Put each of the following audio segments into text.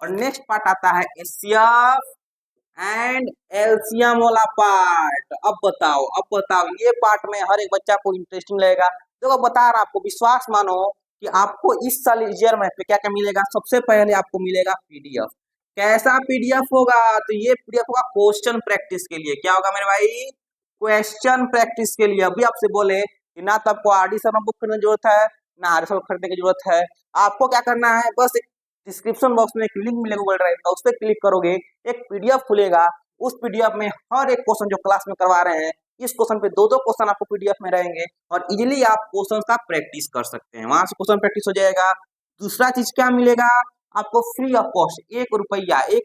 और next part आता है एचसीएफ एंड एलसीएम वाला पार्ट। अब बताओ ये पार्ट में हर एक बच्चा को इंटरेस्टिंग लगेगा। देखो बता रहा आपको, विश्वास मानो कि आपको इस साल ईयर मैथ पे क्या क्या मिलेगा। सबसे पहले आपको मिलेगा पीडीएफ। कैसा पीडीएफ होगा? तो ये पीडीएफ होगा क्वेश्चन प्रैक्टिस के लिए। क्या होगा मेरे भाई? क्वेश्चन प्रैक्टिस के लिए। अभी आपसे बोले कि ना तो आपको आरडी शर्मा बुक खरीदने की जरूरत है, ना आरएसएल खरीदने की जरूरत है। आपको क्या करना है, बस डिस्क्रिप्शन बॉक्स में एक लिंक मिलेगा गूगल ड्राइव का, उस पर क्लिक करोगे, एक पीडीएफ खुलेगा। उस पीडीएफ में हर एक क्वेश्चन जो क्लास में करवा रहे हैं, इस क्वेश्चन पे दो दो क्वेश्चन आपको पीडीएफ में रहेंगे और इजीली आप क्वेश्चन का प्रैक्टिस कर सकते हैं। वहां से क्वेश्चन प्रैक्टिस हो जाएगा। दूसरा चीज क्या मिलेगा आपको? फ्री ऑफ कॉस्ट 1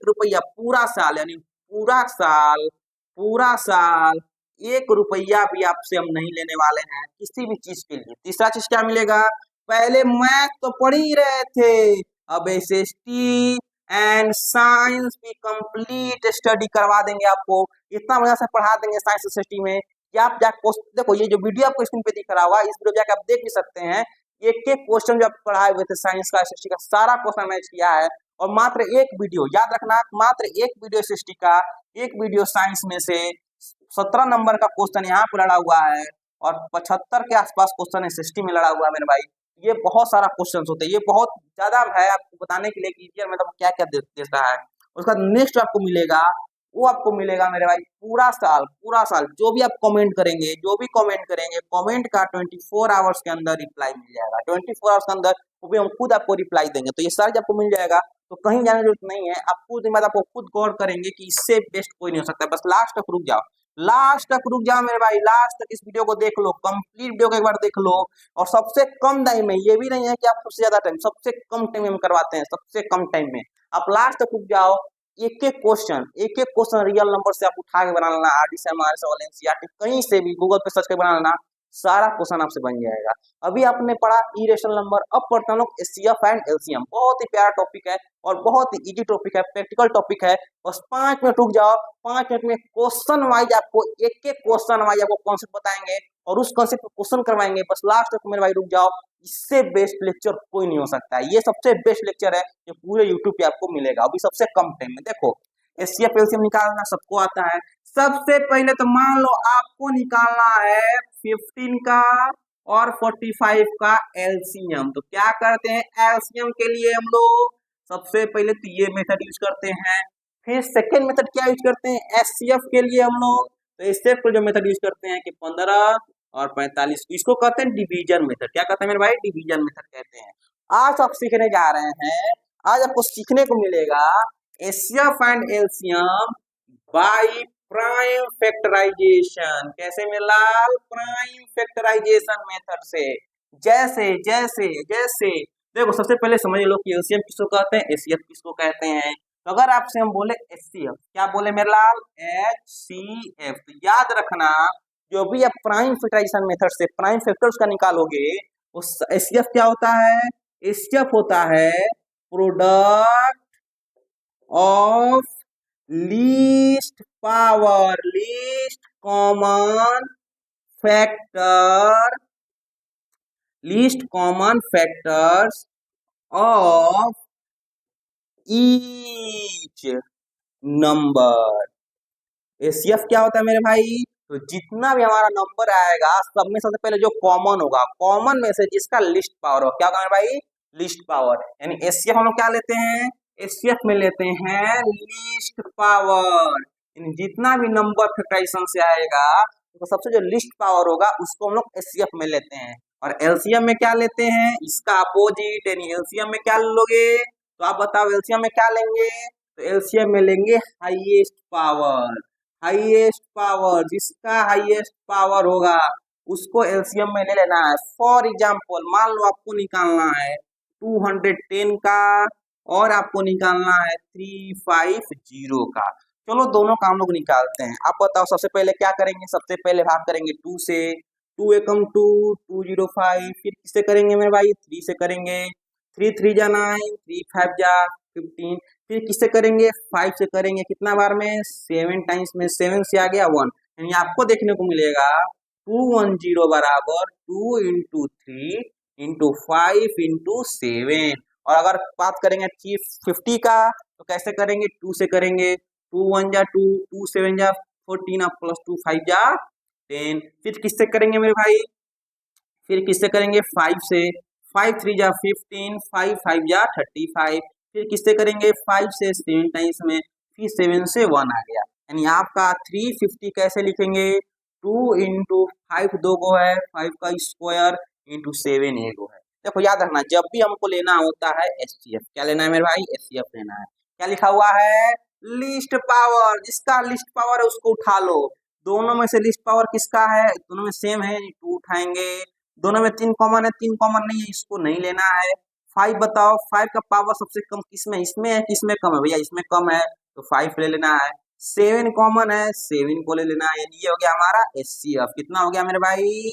रुपया पूरा साल, यानी पूरा साल 1 रुपया भी आपसे हम नहीं लेने वाले हैं किसी भी चीज के लिए। तीसरा चीज क्या मिलेगा? पहले मैथ तो पढ़ ही रहे थे, अब एसएसटी एंड साइंस भी कंप्लीट स्टडी करवा देंगे आपको। इतना बढ़िया से पढ़ा देंगे साइंस एसएसटी में कि आप जाकर देखो, ये जो वीडियो आपको स्क्रीन पे दिख रहा हुआ, इस वीडियो जाकर आप देख भी सकते हैं। एक एक क्वेश्चन जो आप पढ़ाए हुए थे साइंस का एसएसटी का, सारा क्वेश्चन मैच किया है। और मात्र एक वीडियो याद रखना, मात्र एक वीडियो एसएसटी का, एक वीडियो साइंस में से 17 नंबर का क्वेश्चन यहाँ पे लड़ा हुआ है और 75 के आसपास क्वेश्चन एसएसटी में लड़ा हुआ है मेरे भाई। ये बहुत सारा क्वेश्चन होते हैं, ये बहुत ज्यादा है आपको बताने के लिए कि ईयर में क्या क्या देता है। उसका नेक्स्ट आपको मिलेगा, वो आपको मिलेगा मेरे भाई पूरा साल जो भी आप कमेंट करेंगे, कमेंट का 24 आवर्स के अंदर रिप्लाई मिल जाएगा। 24 आवर्स के अंदर वो भी हम खुद आपको रिप्लाई देंगे। तो ये सारा आपको मिल जाएगा, तो कहीं जाने की जरूरत नहीं है। आप कुछ दिन बाद आपको खुद गौर करेंगे कि इससे बेस्ट कोई नहीं हो सकता। बस लास्ट तक रुक जाओ मेरे भाई, लास्ट तक इस वीडियो को देख लो, कंप्लीट वीडियो को एक बार देख लो। और सबसे कम टाइम में, ये भी नहीं है कि आप सबसे ज्यादा टाइम, सबसे कम टाइम में हम करवाते हैं, सबसे कम टाइम में। आप लास्ट तक रुक जाओ, एक एक क्वेश्चन रियल नंबर से आप उठा के बना लेना, आरडी शर्मा एनसीईआरटी कहीं से भी गूगल पे सर्च कर बना लेना, सारा क्वेश्चन आपसे बन जाएगा। अभी आपने पढ़ा इरेशनल नंबर, अब पढ़ते हैं लोग एचसीएफ एंड एलसीएम। बहुत ही प्यारा टॉपिक है और बहुत ही इजी टॉपिक है, प्रैक्टिकल टॉपिक है। बस 5 मिनट रुक जाओ, 5 मिनट में क्वेश्चन वाइज आपको एक एक क्वेश्चन वाइज आपको कॉन्सेप्ट बताएंगे और उस कॉन्सेप्ट को क्वेश्चन करवाएंगे। बस लास्ट तक मेरे भाई रुक जाओ, इससे बेस्ट लेक्चर कोई नहीं हो सकता है। ये सबसे बेस्ट लेक्चर है जो पूरे यूट्यूब पे आपको मिलेगा अभी सबसे कम टाइम में। देखो एचसीएफ एलसीएम निकालना सबको आता है। सबसे पहले तो मान लो आपको निकालना है 15 का और 45 का एलसीएम। तो क्या करते हैं, एलसीएम के लिए हम लोग सबसे पहले तो ये मेथड यूज करते हैं। फिर सेकेंड मेथड क्या यूज करते हैं, एचसीएफ के लिए हम लोग तो एचसीएफ को जो मेथड यूज करते हैं कि 15 और 45, इसको कहते हैं डिवीजन मेथड। क्या कहते हैं मेरे भाई? डिवीजन मेथड कहते हैं। आज आप सीखने जा रहे हैं, आज आपको सीखने को मिलेगा HCF and LCM by prime factorisation. कैसे में लाल? प्राइम फैक्टराइजेशन मेथड से। जैसे जैसे जैसे देखो, सबसे पहले समझ लो कि एलसीएम किसको कहते हैं, एचसीएफ किसको कहते हैं। तो अगर आपसे हम बोले एचसीएफ, क्या बोले मेरे लाल? एचसीएफ। तो याद रखना, जो भी आप प्राइम फैक्टराइजेशन मेथड से प्राइम फैक्टर्स का निकालोगे, उस एचसीएफ क्या होता है? एचसीएफ होता है product of least power, least common factor, least common factors of each number. HCF क्या होता है मेरे भाई? तो जितना भी हमारा नंबर आएगा, सब में सबसे पहले जो कॉमन होगा, कॉमन में से जिसका लिस्ट पावर हो, क्या होगा मेरे भाई? List power. यानी एचसीएफ हम लोग क्या लेते हैं? एचसीएफ में लेते हैं लिस्ट पावर। जितना भी नंबर फैक्टराइजेशन से आएगा, तो सबसे जो लिस्ट पावर होगा उसको हम लोग एचसीएफ में लेते हैं। और एलसीएम में क्या लेते हैं? इसका अपोजिट। यानी एलसीएम में क्या लोगे? तो आप बताओ एलसीएम में क्या लेंगे? तो एलसीएम में लेंगे हाईएस्ट पावर। हाईएस्ट पावर, जिसका हाईएस्ट पावर होगा उसको एलसीएम में ले लेना है। फॉर एग्जाम्पल मान लो आपको निकालना है 210 का और आपको निकालना है 350 का। चलो दोनों का हम लोग निकालते हैं। आप बताओ सबसे पहले क्या करेंगे? सबसे पहले भाग करेंगे 2 से, 2 एकम 2, 205। फिर किससे करेंगे मेरे भाई? 3 से करेंगे, 3 3 जा 9, 3 5 जा 15। फिर किससे करेंगे? 5 से करेंगे। कितना बार में? 7 टाइम्स में। 7 से आ गया 1, यानी आपको देखने को मिलेगा 210 बराबर 2 इंटू 3 इंटू 5 इंटू 7। और अगर बात करेंगे 350 का तो कैसे करेंगे, 2 से करेंगे, 2 1 जा 2, 2 7 जा 14 प्लस 2 5 जा 10। फिर किससे करेंगे मेरे भाई, फिर किससे करेंगे 5 से, 5 3 जा 15, 5 5 जा 35। फिर किससे करेंगे 5 से 7 टाइम्स में, फिर 7 से 1 आ गया। यानी आपका 350 कैसे लिखेंगे, 2 इंटू 5 दो गो है, 5 का स्क्वायर इंटू 7 एक गो है। देखो याद रखना, जब भी हमको लेना होता है एचसीएफ, क्या लेना है मेरे भाई, एचसीएफ लेना है। क्या लिखा हुआ है, लिस्ट पावर, जिसका लिस्ट पावर है उसको उठा लो। दोनों में से लिस्ट पावर किसका है, दोनों में सेम है, 2 उठाएंगे। दोनों में 3 कॉमन है, 3 कॉमन नहीं है, इसको नहीं लेना है। 5 बताओ, 5 का पावर सबसे कम किसमें, इसमें है किसमें कम है भैया, इसमें कम है तो 5 ले लेना है। 7 कॉमन है, 7 को ले लेना है। यानी ये हो गया हमारा एचसीएफ। कितना हो गया मेरे भाई,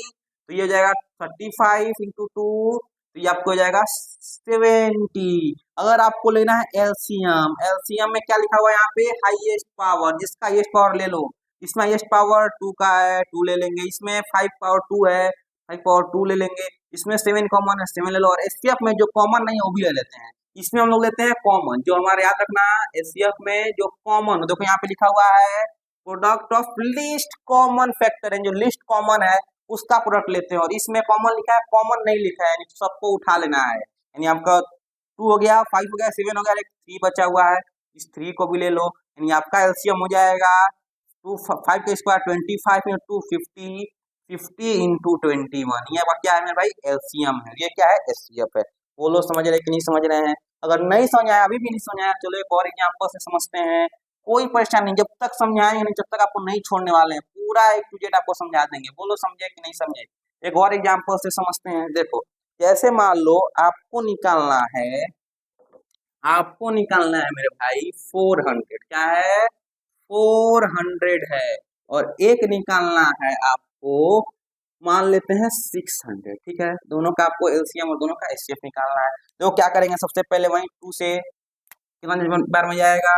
तो ये हो जाएगा 35 इंटू 2, तो ये आपको हो जाएगा 70। अगर आपको लेना है एलसीएम, एलसीएम में क्या लिखा हुआ है यहाँ पे, हाईएस्ट पावर, जिसका हाईएस्ट पावर ले लो। इसमें हाईएस्ट पावर 2 का है, 2 ले लेंगे। इसमें 5 पावर 2 है, 5 पावर 2 ले लेंगे। इसमें 7 कॉमन है, 7 ले लो। और एचसीएफ में जो कॉमन नहीं है वो भी ले लेते हैं। इसमें हम लोग लेते हैं कॉमन, जो हमारे याद रखना एचसीएफ में जो कॉमन, देखो यहाँ पे लिखा हुआ है product of list common factor है, जो लिस्ट कॉमन है उसका प्रोडक्ट लेते हैं। और इसमें कॉमन लिखा है, कॉमन नहीं लिखा है, यानी सबको उठा लेना है। यानी आपका 2 हो गया, 5 हो गया, 7 हो गया, एक 3 बचा हुआ है, इस 3 को भी ले लो। यानी आपका एलसीएम हो जाएगा 2 5 का स्क्वायर 25 इंटू 50, 50 इंटू 21। ये क्या है मेरे भाई, एलसीएम है। ये क्या है, एचसीएफ है। वो लोग समझ रहे कि नहीं समझ रहे हैं, अगर नहीं समझ आया, अभी भी नहीं समझ आया, चलो एक और एग्जाम्पल से समझते हैं। कोई परेशानी नहीं, जब तक समझाएंगे नहीं, जब तक आपको नहीं छोड़ने वाले हैं, पूरा एक टू जेड आपको समझा देंगे। बोलो समझे कि नहीं समझे। एक और एग्जाम्पल से समझते हैं। देखो जैसे मान लो आपको निकालना है, आपको निकालना है मेरे भाई 400, क्या है 400 है, और एक निकालना है आपको, मान लेते हैं 600, ठीक है। दोनों का आपको एलसीएम और दोनों का एचसीएफ निकालना है। तो क्या करेंगे, सबसे पहले वही 2 से कितना बार में जाएगा,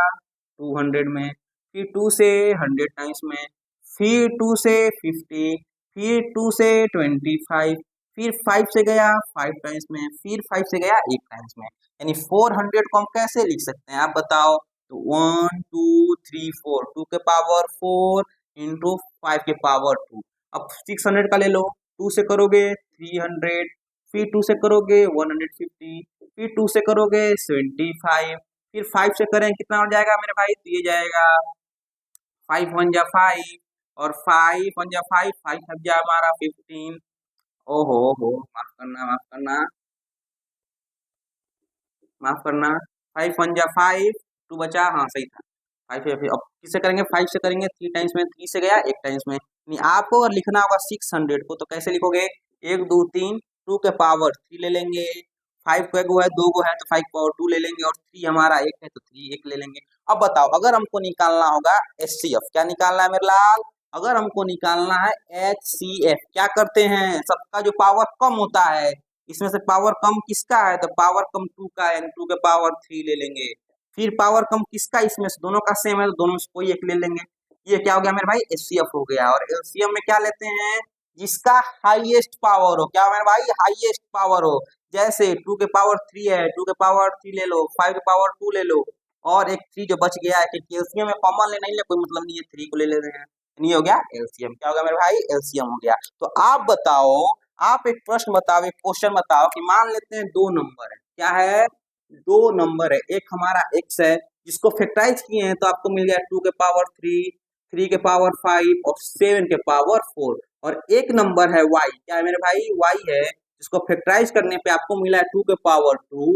200 में, फिर 2 से 100 टाइम्स में, फिर 2 से 50, फिर 2 से 25, फिर 5 से गया 5 टाइम्स में, फिर 5 से गया 1 टाइम्स में। यानी 400 को हम कैसे लिख सकते हैं आप बताओ, तो 1 2 3 4, 2 के पावर 4 इंटू 5 के पावर 2। अब 600 का ले लो, 2 से करोगे 300, फिर 2 से करोगे 150, फिर 2 से करोगे 75, फिर 5 से करें कितना हो जाएगा मेरे भाई, तो ये जाएगा 5 1 जा 5, और 5 1 जा 5, 5 5 जा हमारा 15। ओहो माफ करना, माफ करना, माफ करना, 5 1 जा 5, 2 बचा, हाँ सही था 5 है। फिर अब किससे करेंगे, 5 से करेंगे 3 टाइम्स में, 3 से गया 1 टाइम्स में। नहीं आपको अगर लिखना होगा 600 को, तो कैसे लिखोगे, 1 2 3, 2 के पावर 3 ले लेंगे, 5 को 1 गो है 2 गो है तो 5 पावर 2 ले लेंगे, और 3 हमारा 1 है तो 3 1 ले लेंगे। अब बताओ अगर हमको निकालना होगा एचसीएफ, क्या निकालना है मेरे लाल, अगर हमको निकालना है एचसीएफ, क्या करते हैं, सबका जो पावर कम होता है, इसमें से पावर कम किसका है, तो पावर कम 2 का है, 2 के पावर 3 ले लेंगे। फिर पावर कम किसका, इसमें से दोनों का सेम है तो दोनों से कोई एक ले लेंगे। ये क्या हो गया मेरे भाई, एचसीएफ हो गया। और एलसीएम में क्या लेते हैं, जिसका हाईएस्ट पावर हो, क्या मेरे भाई, हाईएस्ट पावर हो। जैसे 2 के पावर 3 है, 2 के पावर 3 ले लो, 5 के पावर 2 ले लो, और एक 3 जो बच गया है, कि एलसीएम में कॉमन लेना ही कोई मतलब नहीं है, 3 को ले ले रहे हैं। नहीं हो गया एलसीएम, क्या हो गया मेरे भाई, एलसीएम हो गया। तो आप बताओ, आप एक प्रश्न बताओ, एक क्वेश्चन बताओ कि मान लेते हैं 2 नंबर है, क्या है, 2 नंबर है, एक हमारा x है, जिसको फैक्टराइज किए हैं तो आपको मिल गया 2 के पावर 3, 3 के पावर 5 और 7 के पावर 4। और एक नंबर है y, क्या है मेरे भाई, y है, जिसको फैक्टराइज करने पे आपको मिला है 2 के पावर 2,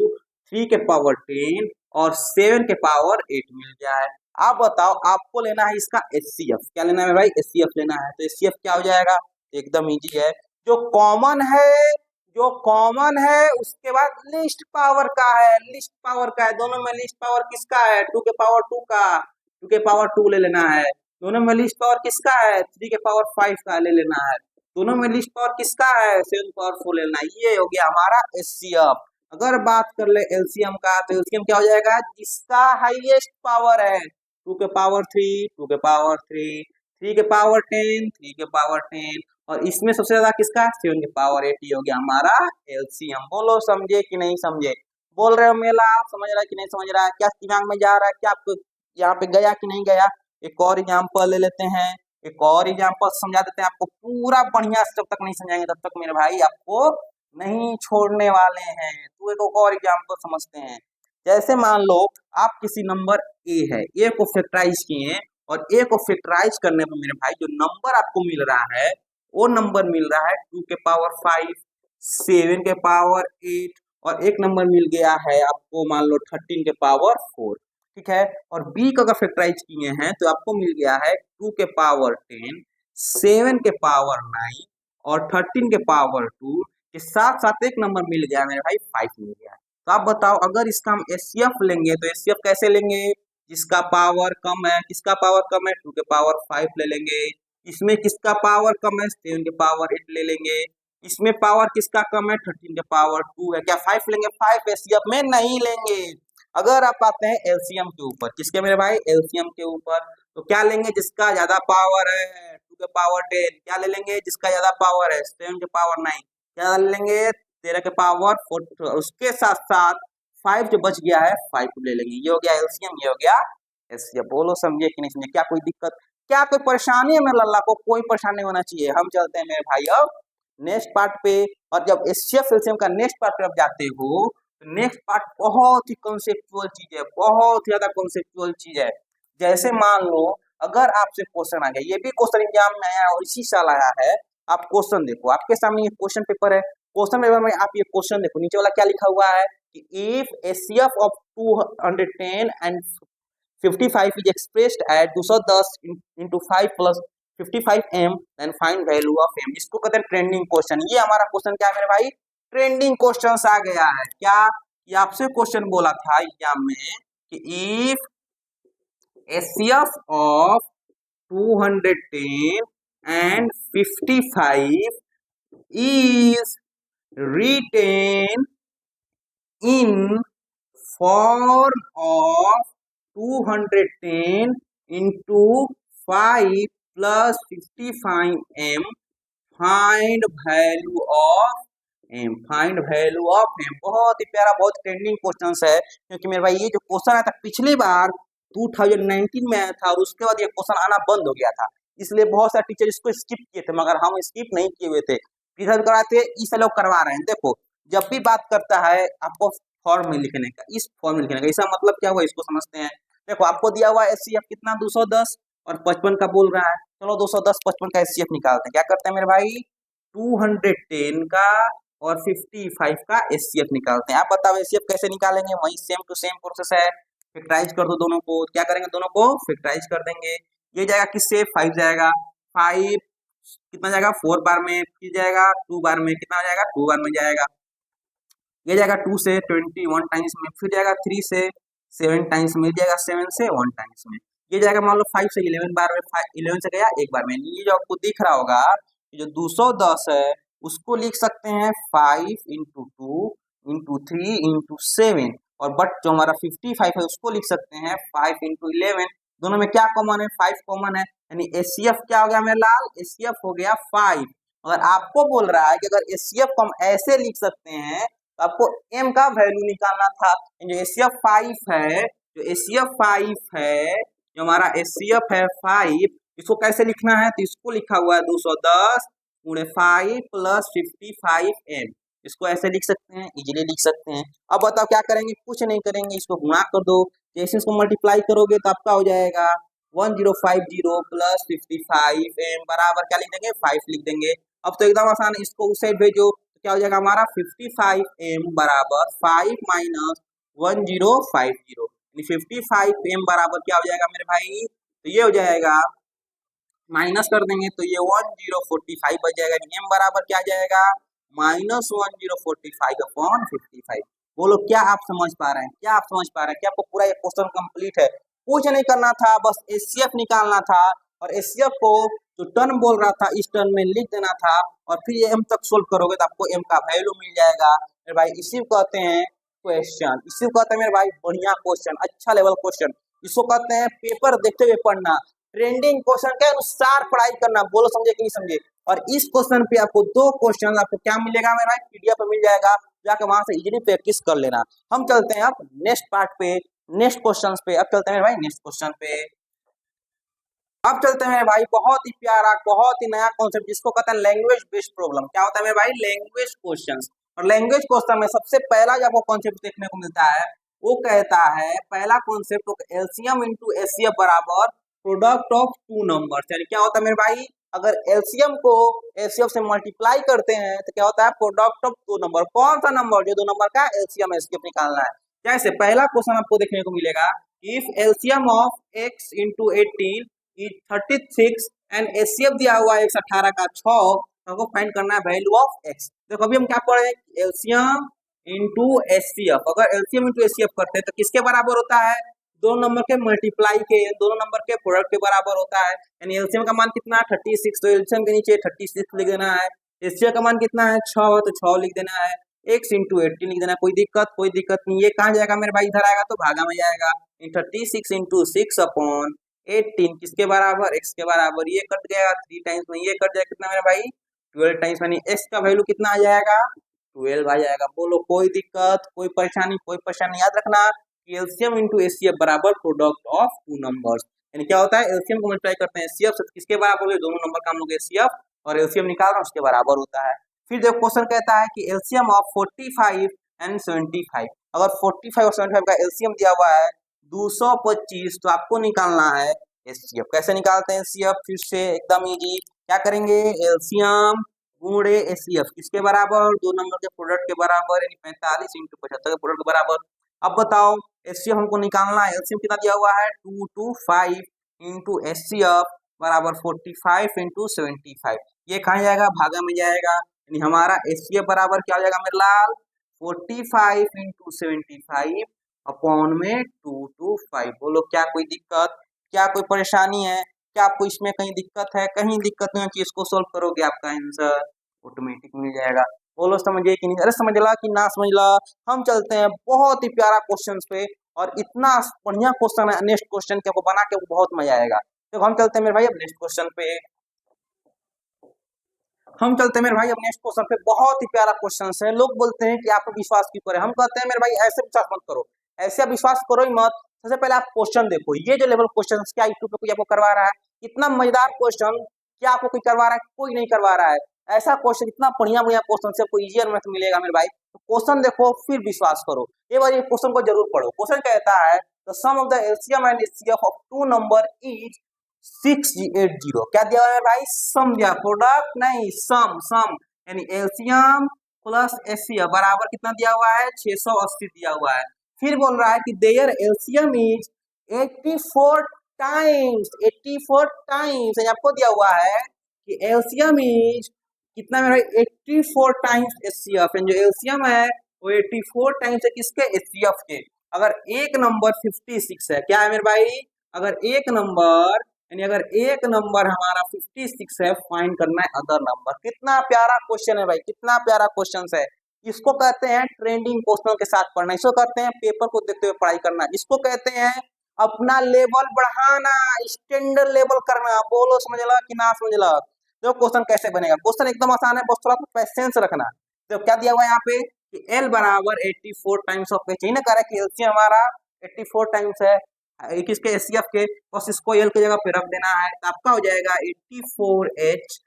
3 के पावर 10 और 7 के पावर 8 मिल गया है। आप बताओ, आपको लेना है इसका एचसीएफ, क्या लेना है भाई, एचसीएफ लेना है। तो एचसीएफ क्या हो जाएगा, एकदम इजी है, जो कॉमन है, जो कॉमन है उसके बाद लिस्ट पावर का है, लिस्ट पावर का है, दोनों में लिस्ट पावर किसका है, 2 के पावर 2 का, 2 के पावर 2 ले लेना है। दोनों में लिस्ट पावर किसका है, 3 के पावर 5 का ले लेना है। दोनों में लिस्ट पावर किसका है, 7 पावर 4 ले लेना है। ये हो गया हमारा एचसीएफ। अगर बात कर ले एलसीएम का, तो एलसीएम क्या हो जाएगा, जिसका हाईएस्ट पावर है, 2 के पावर 3, 2 के पावर 3, 3 के पावर 10, 3 के पावर 10, और इसमें सबसे ज्यादा किसका, 7 के पावर 8। हो गया हमारा एलसीएम। बोलो समझे कि नहीं समझे, बोल रहे हो मेला, समझ रहा है कि नहीं समझ रहा है, क्या दिमाग में जा रहा है, क्या आपको यहाँ पे गया कि नहीं गया। एक और एग्जाम्पल ले लेते हैं, एक और एग्जाम्पल समझा देते हैं आपको पूरा बढ़िया से। जब तक नहीं समझाएंगे तब तक मेरे भाई आपको नहीं छोड़ने वाले हैं। तो एक और एग्जाम्पल समझते हैं। जैसे मान लो आप किसी नंबर ए को फैक्टराइज किए, और ए को फैक्टराइज करने पर मेरे भाई जो नंबर आपको मिल रहा है वो नंबर मिल रहा है 2 के पावर 5, 7 के पावर 8, और एक नंबर मिल गया है आपको मान लो 13 के पावर 4। ठीक है, और बी को अगर फैक्टराइज किए हैं तो आपको मिल गया है 2 के पावर 10, 7 के पावर 9 और 13 के पावर 2 के साथ साथ एक नंबर मिल गया मेरे भाई 5 मिल गया है। तो आप बताओ, अगर इसका हम एचसीएफ लेंगे तो एचसीएफ कैसे लेंगे। जिसका पावर कम है, किसका पावर कम है 2 के पावर 5 ले लेंगे। इसमें किसका पावर कम है 7 के पावर 8 ले लेंगे। इसमें पावर किसका कम है 13 के पावर 2 है। क्या 5 लेंगे, 5 एचसीएफ में नहीं लेंगे। अगर आप आते हैं एलसीएम के ऊपर, किसके मेरे भाई एलसीएम के ऊपर, तो क्या लेंगे जिसका ज्यादा पावर है 2 के पावर 10, क्या ले लेंगे जिसका ज्यादा पावर है 7 के पावर 9, क्या ले लेंगे 13 के पावर 4, और उसके साथ साथ 5 जो बच गया है 5 ले लेंगे। ये हो गया एलसीएम, ये हो गया एलसीएम। बोलो समझे कि नहीं समझे, क्या कोई दिक्कत, क्या कोई परेशानी है मेरे लल्ला को। कोई परेशानी होना चाहिए। हम चलते हैं मेरे भाई अब नेक्स्ट पार्ट पे। और जब एचसीएफ एलसीएम का नेक्स्ट पार्ट पे आप जाते हो तो नेक्स्ट पार्ट बहुत ही कॉन्सेप्चुअल चीज है, बहुत ज्यादा कॉन्सेप्चुअल चीज है। जैसे मान लो अगर आपसे क्वेश्चन आ गया, ये भी क्वेश्चन एग्जाम में आया और इसी साल आया है। आप क्वेश्चन देखो, आपके सामने ये क्वेश्चन पेपर है। क्वेश्चन पेपर में आप ये क्वेश्चन देखो, नीचे वाला क्या लिखा हुआ है कि if HCF of 210 and 55 is expressed at 210 into 5 plus 55m, then find value of m। इसको कहते हैं ट्रेंडिंग क्वेश्चन। ये हमारा क्वेश्चन क्या है मेरे भाई, ट्रेंडिंग क्वेश्चन आ गया है। क्या ये आपसे क्वेश्चन बोला था एग्जाम में कि if HCF of 210 and 55 is written in form of 210 into 5 plus 55m, find value of M, find value of M. बहुत ही प्यारा, बहुत ट्रेंडिंग क्वेश्चन है। क्योंकि मेरे भाई ये जो क्वेश्चन आया था पिछली बार 2019 में आया था, और उसके बाद ये क्वेश्चन आना बंद हो गया था। इसलिए बहुत सारे टीचर इसको स्किप किए थे, मगर हम स्किप नहीं किए हुए थे, इधर कराते इस लोग करवा रहे हैं। देखो जब भी बात करता है आपको फॉर्म में लिखने का, इस फॉर्म में लिखने का, इसका मतलब क्या हुआ इसको समझते हैं। देखो आपको दिया हुआ एचसीएफ कितना 210 और 55 का बोल रहा है। चलो 210 55 का एचसीएफ निकालते हैं। क्या करते हैं मेरे भाई 210 का और 55 का एचसीएफ निकालते हैं। आप बताओ एचसीएफ कैसे निकालेंगे, वही सेम टू सेम प्रोसेस है। फैक्टराइज कर दो दोनों को, क्या करेंगे दोनों को फैक्टराइज कर देंगे। ये जाएगा किससे 5 जाएगा, 5 कितना जाएगा 4 बार में, फिर जाएगा 2 बार में, कितना जाएगा 2 बार में जाएगा। ये जाएगा 2 से 21 टाइम्स में, फिर जाएगा 3 से 7 टाइम्स में, जाएगा 7 से 1 टाइम्स में। ये जाएगा मान लो 5 से 11 बार में, 11 से गया 1 बार में। ये जो आपको दिख रहा होगा जो 210 है उसको लिख सकते हैं 5 इंटू 2 इंटू 3 इंटू 7, और बट जो हमारा 55 है उसको लिख सकते हैं 5 इंटू 11। दोनों में क्या कॉमन है 5 कॉमन है, यानी एचसीएफ क्या हो गया मेरे लाल, एचसीएफ हो गया 5। अगर आपको बोल रहा है कि अगर एचसीएफ को हम ऐसे लिख सकते हैं तो आपको एम का वैल्यू निकालना था। जो एचसीएफ 5 है, जो एचसीएफ 5 है, जो हमारा एचसीएफ है 5, इसको कैसे लिखना है तो इसको लिखा हुआ है 210 गुणे 5 प्लस 55m। इसको ऐसे लिख सकते हैं, इजीली लिख सकते हैं। अब बताओ क्या करेंगे, कुछ नहीं करेंगे, इसको गुणा कर दो। जैसे इसको मल्टीप्लाई करोगे तो आपका हो जाएगा 1050 प्लस 55m बराबर क्या लिख देंगे 5 लिख देंगे। अब तो एकदम आसान है, इसको उस साइड भेजो तो क्या हो जाएगा हमारा 55m बराबर 5 माइनस 1050, 55m बराबर क्या हो जाएगा मेरे भाई, तो ये हो जाएगा माइनस कर देंगे तो ये 1045 बच जाएगा। एम बराबर क्या जाएगा माइनस 1045 अपॉन 55। बोलो क्या आप समझ पा रहे हैं, क्या आप समझ पा रहे हैं, क्या आपको पूरा ये क्वेश्चन कंप्लीट है। कुछ नहीं करना था, बस एचसीएफ निकालना था, और एचसीएफ को जो टर्म बोल रहा था इस टर्म में लिख देना था, और फिर ये एम तक सोल्व करोगे तो आपको एम का वैल्यू मिल जाएगा मेरे भाई। इसी को कहते हैं क्वेश्चन, इसी को कहते हैं मेरे भाई बढ़िया क्वेश्चन, अच्छा लेवल क्वेश्चन। इसको कहते हैं पेपर देखते हुए पढ़ना, ट्रेंडिंग क्वेश्चन के अनुसार पढ़ाई करना। बोलो समझे कि नहीं समझे। और इस क्वेश्चन पे आपको 2 क्वेश्चन आपको क्या मिलेगा मेरा पीडीएफ में मिल जाएगा, जाके वहां से इजीली प्रैक्टिस कर लेना। हम चलते हैं अब नेक्स्ट पार्ट पे, नेक्स्ट क्वेश्चन पे। अब चलते हैं भाई नेक्स्ट क्वेश्चन पे। अब चलते हैं भाई बहुत ही प्यारा, बहुत ही नया कॉन्सेप्ट जिसको कहते हैं लैंग्वेज बेस्ड प्रॉब्लम। क्या होता है मेरे भाई? Language questions. और लैंग्वेज क्वेश्चन में सबसे पहला जब वो कॉन्सेप्ट देखने को मिलता है, वो कहता है पहला कॉन्सेप्ट एलसीएम इंटू एचसीएफ बराबर प्रोडक्ट ऑफ टू नंबर्स। यानी क्या होता है मेरे भाई? अगर एलसीएम को एचसीएफ से मल्टीप्लाई करते हैं तो क्या होता है? प्रोडक्ट ऑफ दो नंबर। कौन सा नंबर? जो दो नंबर का एलसीएम एचसीएफ निकालना है। जैसे पहला क्वेश्चन आपको देखने को मिलेगा, if LCM of x into 18 36 and HCF दिया हुआ है 18 का 6, हमको फाइंड करना है वैल्यू ऑफ x। देखो अभी हम क्या पढ़ रहे हैं? LCM into HCF. अगर एलसीएम इंटू एचसीएफ करते हैं तो किसके बराबर होता है? दो नंबर के मल्टीप्लाई के, दोनों नंबर के प्रोडक्ट के बराबर होता है। यानी एलसीएम का मान कितना? 36। तो एलसीएम के नीचे 36 लिख देना है। एचसीएफ का मान कितना है? 6 तो 6 लिख देना है। x इंटू 18 लिख देना। कोई दिक्कत नहीं। ये कहाँ जाएगा मेरे भाई? इधर आएगा तो भागा में जाएगा। 36 इंटू 6 अपॉन 18 किसके बराबर? x के बराबर। ये कट जाएगा 3 टाइम्स में, ये कट जाएगा कितना मेरे भाई? 12 टाइम्स। यानी x का वैल्यू कितना आ जाएगा? 12 आ जाएगा। बोलो कोई दिक्कत, कोई परेशानी? कोई परेशानी। याद रखना कि एलसीएम इंटू एचसीएफ बराबर प्रोडक्ट ऑफ टू नंबर्स। यानी क्या होता है? एलसीएम को मल्टीप्लाई करते हैं एचसीएफ से, किसके बराबर? दोनों नंबर का हम लोग एचसीएफ और एलसीएम निकाल रहे हैं उसके बराबर होता है। फिर देखो क्वेश्चन कहता है कि एलसीएम ऑफ 45 एंड 75। अगर 45 और 75 का एलसीएम दिया हुआ है 225, तो आपको निकालना है एचसीएफ। कैसे निकालते हैं एचसीएफ? फिर से एकदम इजी। क्या करेंगे? एलसीएम गुणे एचसीएफ किसके बराबर? दो नंबर के प्रोडक्ट के बराबर, यानी 45 इंटू 75 के प्रोडक्ट के बराबर। अब बताओ एचसीएफ हमको निकालना है। एलसीएम कितना दिया हुआ है? 225 इंटू एचसीएफ बराबर 45 इंटू 75। ये कहाँ जाएगा? भागा में जाएगा। यानी हमारा एचसीएफ बराबर क्या हो जाएगा मेरे लाल? 45 इंटू 75 अपॉन में 225। बोलो क्या कोई दिक्कत, क्या कोई परेशानी है? क्या आपको इसमें कहीं दिक्कत है? कहीं दिक्कत नहीं होती, इसको सोल्व करोगे आपका आंसर ऑटोमेटिक मिल जाएगा। बोलो समझिए कि नहीं? अरे समझ ला कि ना समझ ला। हम चलते हैं बहुत ही प्यारा क्वेश्चन पे, और इतना बढ़िया क्वेश्चन है नेक्स्ट क्वेश्चन के, आपको बना के बहुत मजा आएगा। तो हम चलते हैं मेरे भाई अब नेक्स्ट क्वेश्चन पे। हम चलते हैं मेरे भाई अब नेक्स्ट क्वेश्चन पे। बहुत ही प्यारा क्वेश्चन है। लोग बोलते हैं कि आप विश्वास क्यों करें? हम कहते हैं मेरे भाई ऐसे विश्वास मत करो, ऐसे विश्वास करो ही मत। सबसे पहले आप क्वेश्चन देखो, ये जो लेवल क्वेश्चन क्या यूट्यूब पे कोई आपको करवा रहा है? इतना मजेदार क्वेश्चन क्या आपको कोई करवा रहा है? कोई नहीं करवा रहा है। ऐसा क्वेश्चन, इतना बढ़िया बढ़िया क्वेश्चन से आपको इजियर में मिलेगा मेरे भाई। तो क्वेश्चन देखो फिर विश्वास करो। एक बार ये क्वेश्चन को जरूर पढ़ो। क्वेश्चन कहता है the sum of the LCM and HCF of two number is 680। क्या दिया हुआ है भाई? सम दिया, प्रोडक्ट नहीं, सम। सम यानी एलसीएम प्लस एचसीएफ बराबर कितना दिया हुआ है? 680 दिया हुआ है। फिर बोल रहा है कि their LCM is 84 times. 84 times आपको दिया हुआ है कि एलसीएम इज कितना मेरा? 84 टाइम्स एचसीएफ। जो एलसीएम है वो 84 टाइम्स है किसके? एचसीएफ के। अगर एक नंबर 56 है, क्या है मेरे भाई? अगर एक नंबर, यानी अगर एक नंबर हमारा 56 है, फाइंड करना है अदर नंबर। कितना प्यारा क्वेश्चन है भाई, कितना प्यारा क्वेश्चन है। इसको कहते हैं ट्रेंडिंग क्वेश्चन के साथ पढ़ना, इसको कहते हैं पेपर को देखते हुए पढ़ाई करना, इसको कहते हैं अपना लेवल बढ़ाना, स्टैंडर्ड लेवल करना। बोलो समझ ला कि ना समझ ला? देखो क्वेश्चन कैसे बनेगा। क्वेश्चन एकदम आसान है, बस थोड़ा पेशेंस रखना। तो क्या दिया हुआ है यहाँ पे कि L बराबर 84 टाइम्स ऑफ एच। ना कह रहा है कि एलसीएम हमारा 84 टाइम्स है किसके? एचसीएफ के। बस इसको एल की जगह पे रख देना है, तो आपका हो जाएगा 84H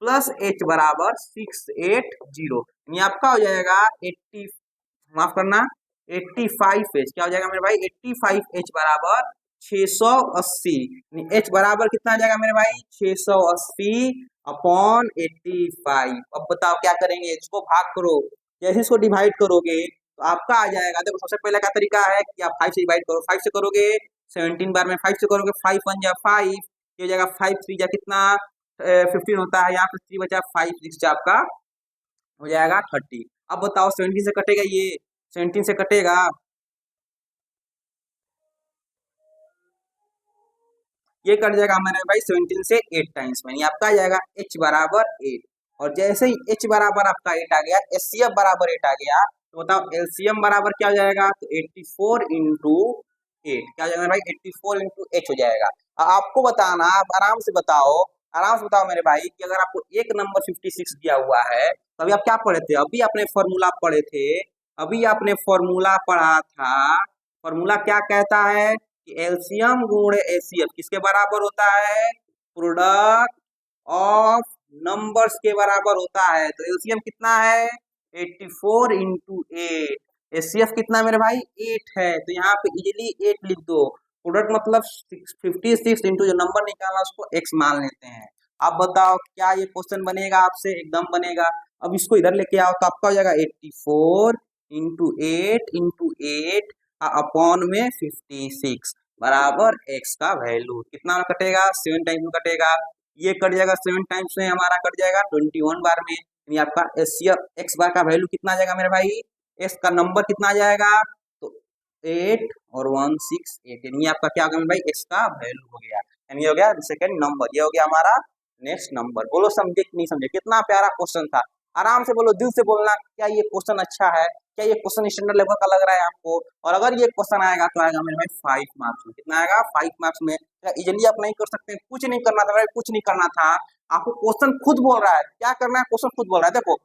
प्लस H बराबर 680। यानी आपका हो जाएगा 80, माफ करना 85H। क्या हो जाएगा मेरे भाई? 85H बराबर 680। H बराबर कितना आ जाएगा मेरे भाई? 680 अपॉन 85। अब बताओ क्या करेंगे? इसको भाग करो, जैसे इसको डिवाइड करोगे तो आपका आ जाएगा। देखो सबसे पहले का तरीका है कि आप 5 से डिवाइड करो। 5 से करोगे 17 बार में 5 से करोगे 5 1 जा 5, ये हो जाएगा 5 3 जा कितना 15 होता है। यहाँ पे 3 बचा 5 6 जा आपका हो जाएगा 30। अब बताओ 17 से कटेगा, ये 17 से कटेगा, ये कट जाएगा हमारे भाई 17 से 8 टाइम्स में। आपका आ जाएगा H बराबर 8। और जैसे ही H बराबर आपका 8 आ गया, एचसीएफ बराबर 8 आ गया, तो बताओ एलसीएम बराबर क्या हो जाएगा? तो 84 इंटू 8 क्या हो जाएगा भाई? 84 इंटू H हो जाएगा। आपको बताना, आप आराम से बताओ, आराम से बताओ मेरे भाई कि अगर आपको एक नंबर 56 दिया हुआ है तो अभी आप क्या पढ़े थे, अभी आपने फॉर्मूला पढ़े थे, अभी आपने फॉर्मूला पढ़ा था। फॉर्मूला क्या कहता है कि एलसीएम गुणे एचसीएफ किसके बराबर होता है, प्रोडक्ट ऑफ नंबर्स के बराबर होता है। तो एलसीएम कितना है 84 इंटू 8, एचसीएफ कितना है मेरे भाई 8 है, तो यहाँ पे इजिली 8 लिख दो। प्रोडक्ट मतलब 56 इंटू जो नंबर निकाला उसको एक्स मान लेते हैं। अब बताओ क्या ये क्वेश्चन बनेगा आपसे, एकदम बनेगा। अब इसको इधर लेके आओ तो आपका हो जाएगा 84 इंटू 8 अपॉन में 56 बराबर एक्स का वैल्यू कितना में कटेगा, 7 टाइम्स में कटेगा। ये कट जाएगा 7 टाइम्स में, हमारा कट जाएगा 21 बार में। यानी आपका एक्स बार का वैल्यू कितना आ जाएगा मेरे भाई, एक्स का नंबर कितना आ जाएगा, तो 8 और 1 6 8, यानी आपका क्या होगा मेरे भाई एक्स का वैल्यू हो गया, यानी हो गया सेकंड नंबर। ये हो गया हमारा नेक्स्ट नंबर। बोलो समझे कि नहीं समझे, कितना प्यारा क्वेश्चन था। आराम से बोलो, दिल से बोलना क्या ये क्वेश्चन अच्छा है, क्या ये क्वेश्चन स्टैंडर्ड लेवल का लग रहा है आपको। और अगर ये क्वेश्चन आएगा तो आएगा मेरे भाई 5 मार्क्स में। कितना आएगा 5 मार्क्स में। इजिली आप नहीं कर सकते, कुछ नहीं करना था भाई, कुछ नहीं करना था आपको। क्वेश्चन खुद बोल रहा है क्या करना है, क्वेश्चन खुद बोल रहा है। देखो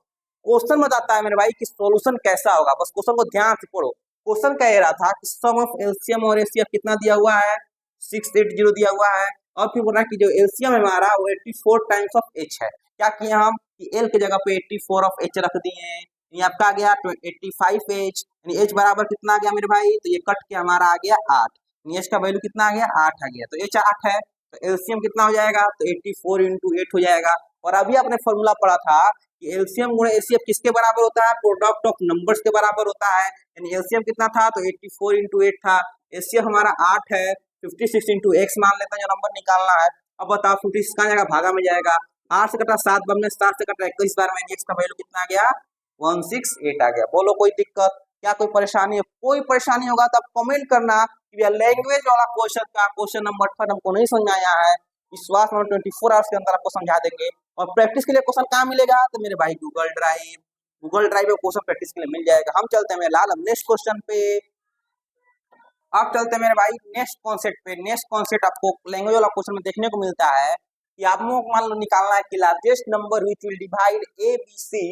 क्वेश्चन बताता है मेरे भाई कि सॉल्यूशन कैसा होगा, बस क्वेश्चन को ध्यान से पढ़ो। क्वेश्चन कह रहा था कि सम ऑफ एलसीएम और एचसीएफ कितना दिया हुआ है, 680 दिया हुआ है। और फिर बोल रहा है कि जो एलसीएम है हमारा वो 84 टाइम्स ऑफ एच है। क्या किया हम कि एल की जगह पे 84 ऑफ एच रख दिए हैं, यानी आपका आ गया 85 एच, यानी एच बराबर कितना आ गया मेरे भाई, तो ये कट के हमारा आ गया 8, यानी एच का वैल्यू कितना आ गया 8 आ गया, तो एच 8 है। तो एलसीएम कितना हो जाएगा, तो 84 इंटू 8 हो जाएगा। और अभी आपने फॉर्मूला पढ़ा था कि एलसीएम गुणे एचसीएफ किसके बराबर होता है, प्रोडक्ट ऑफ नंबर्स के बराबर होता है। यानी एलसीएम कितना था, तो 84 इंटू 8 था, एचसीएफ हमारा 8 है, 56 इंटू एक्स मान लेते हैं जो नंबर निकालना है। अब बताओ 56 कहाँ जाएगा, भागा में जाएगा, 8 से कटा 7 बार में, 7 से कटा 21 बार में, एक्स का वैल्यू कितना आ गया 168 आ गया। बोलो कोई दिक्कत, क्या कोई परेशानी है, कोई परेशानी होगा तो आप कमेंट करना कि भैया लैंग्वेज वाला क्वेश्चन नंबर 8 हमको नहीं समझ आया है। विश्वास में 24 आवर्स के अंदर आपको समझा देंगे। और प्रैक्टिस के लिए क्वेश्चन कहाँ मिलेगा, तो मेरे भाई गूगल ड्राइव में क्वेश्चन प्रैक्टिस के लिए मिल जाएगा। हम चलते हैं मेरे लाल अब नेक्स्ट क्वेश्चन पे। अब चलते हैं मेरे भाई नेक्स्ट कॉन्सेप्ट पे। नेक्स्ट कॉन्सेप्ट आपको लैंग्वेज वाला क्वेश्चन में देखने को मिलता है कि आपको मान लो निकालना है कि largest number which will divide A B C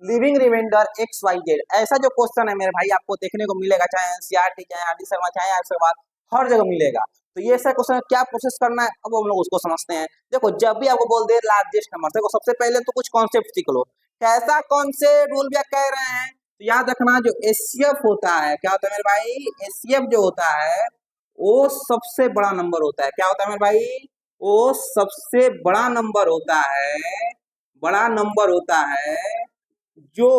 leaving remainder X Y Z. ऐसा जो क्वेश्चन है मेरे भाई आपको देखने को मिलेगा, चाहे एनसीईआरटी चाहे आरडी शर्मा चाहे आर हर जगह मिलेगा। तो ये ऐसा क्वेश्चन क्या प्रोसेस करना है, अब हम लोग उसको समझते हैं। देखो जब भी आपको बोल दे लार्जेस्ट नंबर, देखो सबसे पहले तो कुछ कॉन्सेप्ट सीख लो। कैसा कॉन्सेप्ट रूल क्या कह रहे हैं, तो याद रखना जो एचसीएफ होता है, क्या होता है मेरे भाई, एचसीएफ जो होता है वो सबसे बड़ा नंबर होता है। क्या होता है मेरे भाई, वो सबसे बड़ा नंबर होता है, बड़ा नंबर होता है जो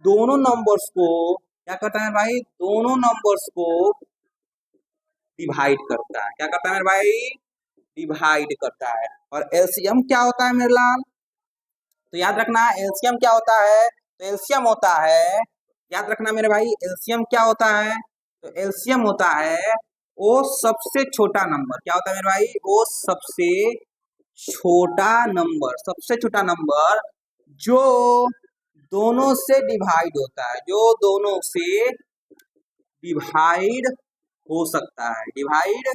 दोनों नंबर्स को क्या करता है भाई, दोनों नंबर्स को डिवाइड करता है। क्या करता है मेरे भाई, डिवाइड करता है। और एलसीएम क्या होता है मेरे लाल, तो याद रखना एलसीएम क्या होता है, तो एलसीएम होता है, याद रखना मेरे भाई एलसीएम क्या होता है, तो एलसीएम होता है वो सबसे छोटा नंबर। क्या होता है मेरे भाई, वो सबसे छोटा नंबर, सबसे छोटा नंबर जो दोनों से डिवाइड होता है, जो दोनों से डिवाइड हो सकता है, डिवाइड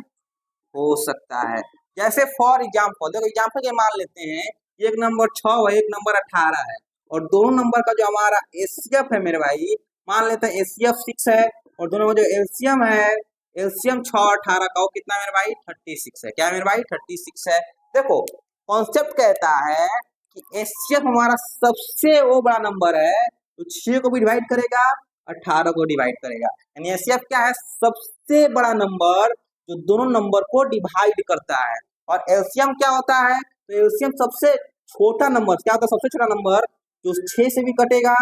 हो सकता है। जैसे फॉर एग्जाम्पल, देखो एग्जाम्पल के मान लेते हैं एक नंबर 6 है, एक नंबर 18 है, और दोनों नंबर का जो हमारा एचसीएफ है मेरे भाई, मान लेते हैं एचसीएफ 6 है, और दोनों में जो एलसीएम है, एलसीएम 6 और 18 का वो कितना है मेरे भाई 36 है। क्या है मेरे भाई 36 है। देखो कॉन्सेप्ट कहता है कि एचसीएफ हमारा सबसे वो बड़ा नंबर है, तो 6 को भी डिवाइड करेगा, 18 को डिवाइड करेगा, यानी एचसीएफ क्या है, सबसे बड़ा नंबर जो दोनों नंबर को डिवाइड करता है। और एलसीएम क्या होता है, तो एलसीएम सबसे छोटा नंबर, क्या होता है सबसे छोटा नंबर जो 6 से भी कटेगा,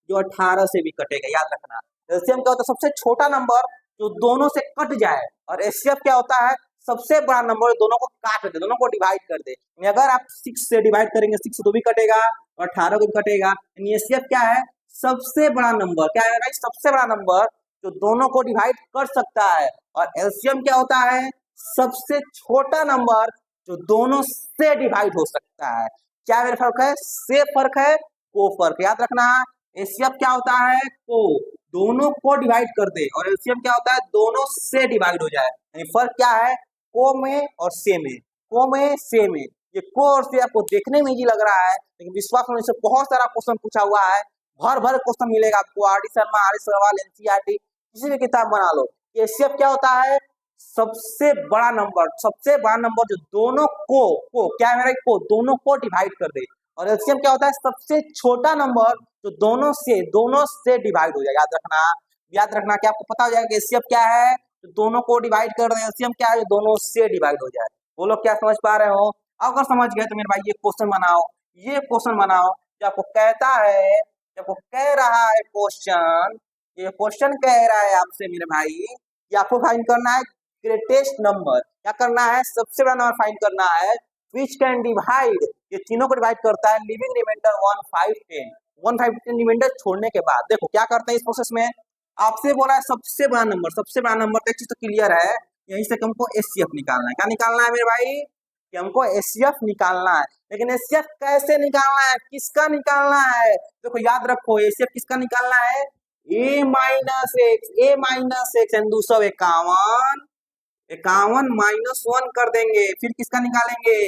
जो 18 से भी कटेगा। याद रखना एलसीएम क्या होता है, सबसे छोटा नंबर जो दोनों से कट जाए। और एचसीएफ क्या होता है, सबसे बड़ा नंबर दोनों को काट दे, दोनों को डिवाइड कर दे। अगर आप 6 से डिवाइड करेंगे 6 से तो भी कटेगा और 18 को भी कटेगा। एचसीएफ क्या है, सबसे बड़ा नंबर, क्या है भाई सबसे बड़ा नंबर जो दोनों को डिवाइड कर सकता है। और एलसीएम क्या होता है, सबसे छोटा नंबर जो दोनों से डिवाइड हो सकता है। क्या मेरा फर्क है, से फर्क है, को फर्क। याद रखना एचसीएफ क्या होता है, को दोनों को डिवाइड कर दे, और एलसीएम क्या होता है, दोनों से डिवाइड हो जाए। यानी फर्क क्या है, को में और से में, को में से में। ये कोर्स ये आपको देखने में इजी लग रहा है, लेकिन विश्वास होने से बहुत सारा क्वेश्चन पूछा हुआ है, भर भर क्वेश्चन मिलेगा आपको। R D Sharma, R S Agarwal, NCERT किसी भी किताब बना लो। एचसीएफ क्या होता है? सबसे बड़ा नंबर जो दोनों को क्या है मेरा, को दोनों को डिवाइड कर दे। और एलसीएम क्या होता है? सबसे छोटा नंबर जो दोनों से डिवाइड हो जाए। याद रखना कि आपको पता हो जाएगा कि एचसीएफ क्या है, तो दोनों को डिवाइड कर दें। एलसीएम क्या है? जो दोनों से डिवाइड हो जाए। वो लोग क्या समझ पा रहे हो? अगर समझ गए तो मेरे भाई ये क्वेश्चन बनाओ जो आपको कहता है, जो आपको कह रहा है क्वेश्चन, ये क्वेश्चन कह रहा है आपसे मेरे भाई कि आपको फाइंड करना है ग्रेटेस्ट नंबर। क्या करना है? सबसे बड़ा नंबर फाइंड करना है विच कैन डिवाइड, ये तीनों को डिवाइड करता है लिविंग रिमाइंडर 1, 5, 10। 1, 5, 10 रिमाइंडर छोड़ने के बाद देखो क्या करते हैं इस प्रोसेस में। आपसे बोला है सबसे बड़ा नंबर तो एक चीज तो क्लियर है, यहीं से हमको एचसीएफ निकालना है। क्या निकालना है मेरे भाई? कि हमको एचसीएफ निकालना है। लेकिन एचसीएफ कैसे निकालना है, किसका निकालना है? देखो याद रखो, एचसीएफ किसका निकालना है? ए माइनस एक्स एंड 251 -1 कर देंगे। फिर किसका निकालेंगे?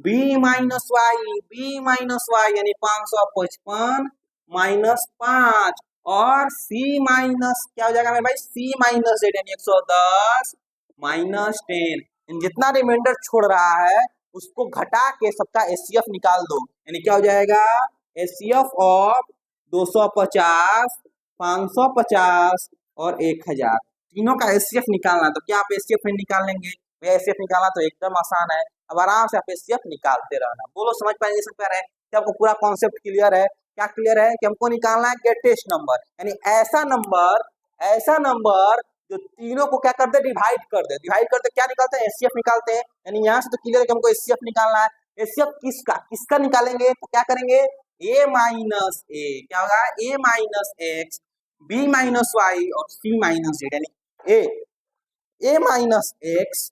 बी माइनस वाई यानी 555 -5 और सी माइनस क्या हो जाएगा मेरे भाई? सी माइनस जेड यानी 110 -10। जितना रिमाइंडर छोड़ रहा है उसको घटा के सबका एचसीएफ निकाल दो। यानी क्या हो जाएगा? एचसीएफ ऑफ 250, 550 और 1000 तीनों का एचसीएफ निकालना। तो क्या आप एचसीएफ नहीं निकाल लेंगे? भैया एचसीएफ निकालना तो एकदम आसान है। अब आराम से आप एचसीएफ निकालते रहना। बोलो समझ पाएंगे? सब कह रहे हैं कि आपको पूरा कॉन्सेप्ट क्लियर है? क्या क्लियर है? कि हमको निकालना है ग्रेटेस्ट नंबर, यानी ऐसा नंबर जो तीनों को क्या करते? डिवाइड कर दे क्या निकालते हैं? एचसीएफ निकालते हैं। यानी यहाँ से तो क्लियर है कि हमको एचसीएफ निकालना है। एचसीएफ किसका निकालेंगे? तो क्या करेंगे? ए माइनस ए क्या होगा? A minus X, B minus Y और सी माइनस जेड। यानी A minus X,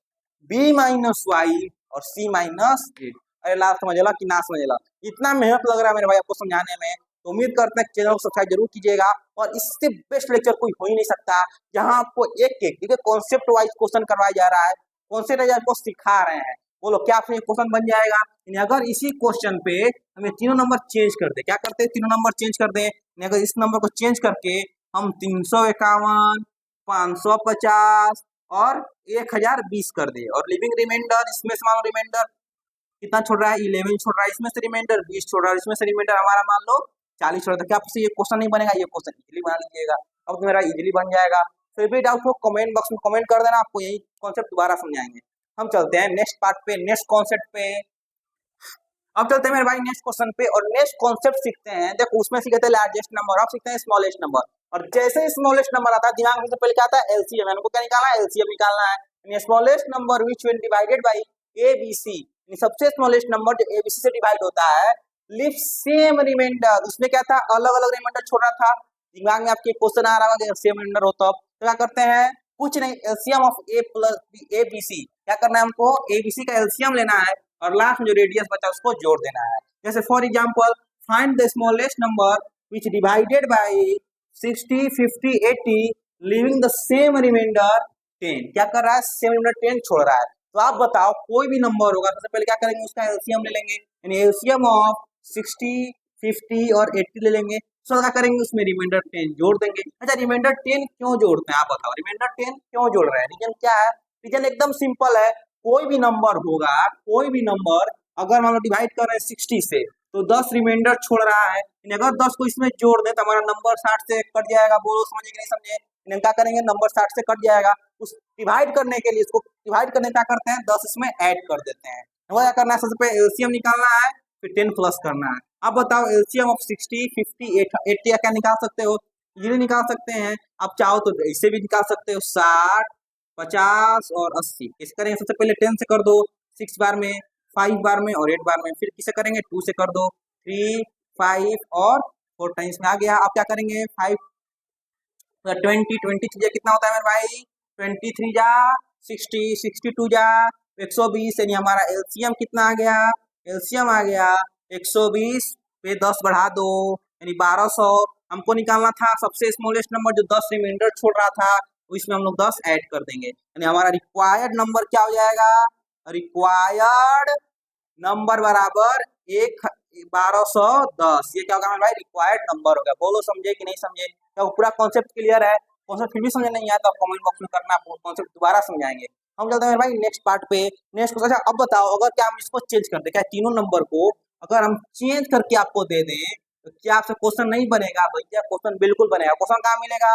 B minus Y और सी माइनस जेड। अरे लास्ट समझला कि ना समझला? इतना मेहनत लग रहा है मेरे भाई आपको समझाने में, तो उम्मीद करते हैं चैनल को सब्सक्राइब जरूर कीजिएगा। और इससे बेस्ट लेक्चर कोई हो ही नहीं सकता, जहां आपको एक कॉन्सेप्ट वाइज क्वेश्चन करवाया जा रहा है, कॉन्सेप्ट वाइज आपको सिखा रहे हैं। बोलो क्या आपसे क्वेश्चन बन जाएगा? अगर इसी क्वेश्चन पे हमें तीनों नंबर चेंज कर दे, क्या करते हैं? तीनों नंबर चेंज कर दे। अगर इस नंबर को चेंज करके हम 351, 550 और 1020 कर दे, और लिविंग रिमाइंडर इसमें से मान लो रिमाइंडर कितना छोड़ रहा है? 11 छोड़ रहा है, इसमें से रिमाइंडर 20 छोड़ रहा है, इसमें से रिमाइंडर हमारा मान लो 40 छोड़ रहा है। क्या आपसे ये क्वेश्चन नहीं बनेगा? ये क्वेश्चन इजीली बना लीजिएगा। अब तो मेरा इजीली बन जाएगा। फिर भी डाउट हो कमेंट बॉक्स में कमेंट कर देना, आपको यही कॉन्सेप्ट दोबारा समझाएंगे। हम चलते हैं नेक्स्ट पार्ट पे, नेक्स्ट कॉन्सेप्ट पे। अब चलते हैं मेरे भाई नेक्स्ट क्वेश्चन पे और नेक्स्ट कॉन्सेप्ट सीखते हैं। देखो उसमें सीखते हैं लार्जेस्ट नंबर, अब सीखते हैं स्मॉलेस्ट नंबर। और जैसे ही स्मॉलेस्ट नंबर आता है दिमाग में सबसे पहले क्या आता है? एलसीएम। हमको क्या निकालना है? एलसीएम निकालना है। Smallest number which when divided by ABC, सबसे स्मॉलेस्ट नंबर जो एबीसी से डिवाइड होता है, लिव सेम रिमाइंडर। उसमें क्या था? अलग अलग रिमाइंडर छोड़ रहा था। दिमाग में आपके क्वेश्चन आ रहा होगा कि सेम रिमाइंडर हो, तो क्या करते हैं? कुछ नहीं, LCM of A plus B ABC. क्या करना है हमको? एबीसी का एलसीएम लेना है और लास्ट में जो रेडियस बचा उसको जोड़ देना है। जैसे for example find the smallest number which divided by 60, 50, 80 leaving the same remainder 10। क्या कर रहा है? सेम रिमाइंडर 10 छोड़ रहा है। तो आप बताओ कोई भी नंबर होगा, सबसे पहले क्या करेंगे? उसका एलसीएम ले लेंगे, यानी एलसीएम ऑफ 60, 50 और 80 ले लेंगे। तो क्या करेंगे? उसमें रिमाइंडर 10 जोड़ देंगे। अच्छा रिमाइंडर 10 क्यों जोड़ते हैं? आप बताओ रिमाइंडर 10 क्यों जोड़ रहे हैं? रीजन क्या है? रीजन एकदम सिंपल है। कोई भी नंबर होगा, कोई भी नंबर अगर हम लोग डिवाइड कर रहे हैं 60 से, तो 10 रिमाइंडर छोड़ रहा है। अगर 10 को इसमें जोड़ दे तो हमारा नंबर 60 से कट जाएगा। बोलो समझे कि नहीं समझे? क्या करेंगे? नंबर 60 से कट जाएगा। उस डिवाइड करने के लिए, इसको डिवाइड करने क्या करते हैं? 10 इसमें ऐड कर देते हैं। क्या करना है? सबसे पहले एलसीएम निकालना है, फिर 10 प्लस करना है। अब बताओ एलसीएम ऑफ 60, 50, 80 क्या निकाल सकते हो? ये निकाल सकते हैं। आप चाहो तो इसे भी निकाल सकते हो, 60, 50 और 80। किसे करेंगे? सबसे पहले 10 से कर दो 6 बार में, 5 बार में और 8 बार में। फिर किसे करेंगे? 2 से कर दो 3, 5 और 4 टाइम्स में आ गया। आप क्या करेंगे? 5 20 चीजें कितना होता है मेरे भाई? 23 जा 60, 62 जा 120। यानी हमारा एलसीएम कितना आ गया? एलसीएम आ गया 120 पे 10 बढ़ा दो यानी 1200। हमको निकालना था सबसे स्मॉलेस्ट नंबर जो 10 रिमाइंडर छोड़ रहा था, इसमें हम लोग 10 ऐड कर देंगे। यानी हमारा रिक्वायर्ड नंबर क्या हो जाएगा? रिक्वायर्ड नंबर बराबर एक 1210, ये क्या होगा मेरे भाई, रिक्वायर्ड नंबर हो गया। बोलो समझे कि नहीं समझे? क्या पूरा कॉन्सेप्ट क्लियर है? कॉन्सेप्ट फिर भी समझ नहीं आया तो आप कमेंट बॉक्स में करना, कॉन्सेप्ट दोबारा समझाएंगे। हम चलते हैं मेरे भाई नेक्स्ट पार्ट पे। नेक्स्ट क्वेश्चन, अच्छा अब बताओ, अगर क्या हम इसको चेंज कर दें, क्या तीनों नंबर को अगर हम चेंज करके आपको दे दें तो क्या आपसे क्वेश्चन नहीं बनेगा? भैया क्वेश्चन बिल्कुल बनेगा। क्वेश्चन कहाँ मिलेगा?